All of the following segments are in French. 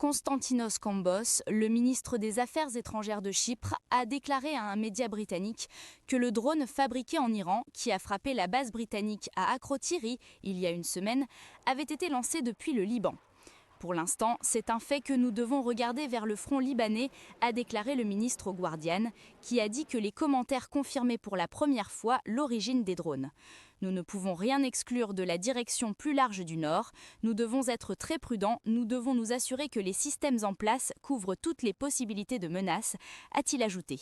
Konstantinos Kambos, le ministre des Affaires étrangères de Chypre, a déclaré à un média britannique que le drone fabriqué en Iran, qui a frappé la base britannique à Akrotiri il y a une semaine, avait été lancé depuis le Liban. Pour l'instant, c'est un fait que nous devons regarder vers le front libanais, a déclaré le ministre au Guardian, qui a dit que les commentaires confirmaient pour la première fois l'origine des drones. Nous ne pouvons rien exclure de la direction plus large du Nord. Nous devons être très prudents, nous devons nous assurer que les systèmes en place couvrent toutes les possibilités de menaces, a-t-il ajouté.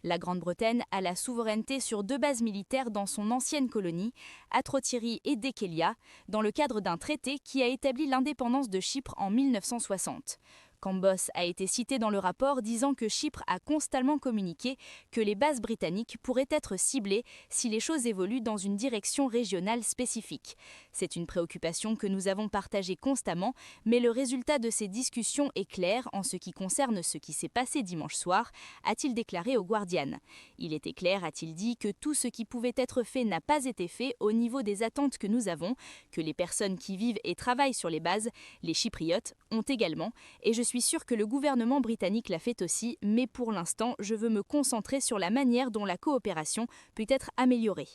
La Grande-Bretagne a la souveraineté sur 2 bases militaires dans son ancienne colonie, Akrotiri et Dekelia, dans le cadre d'un traité qui a établi l'indépendance de Chypre en 1960. Kambos a été cité dans le rapport disant que Chypre a constamment communiqué que les bases britanniques pourraient être ciblées si les choses évoluent dans une direction régionale spécifique. C'est une préoccupation que nous avons partagée constamment, mais le résultat de ces discussions est clair en ce qui concerne ce qui s'est passé dimanche soir, a-t-il déclaré au Guardian. Il était clair, a-t-il dit, que tout ce qui pouvait être fait n'a pas été fait au niveau des attentes que nous avons, que les personnes qui vivent et travaillent sur les bases, les Chypriotes, ont également, et je suis sûr que le gouvernement britannique l'a fait aussi, mais pour l'instant, je veux me concentrer sur la manière dont la coopération peut être améliorée.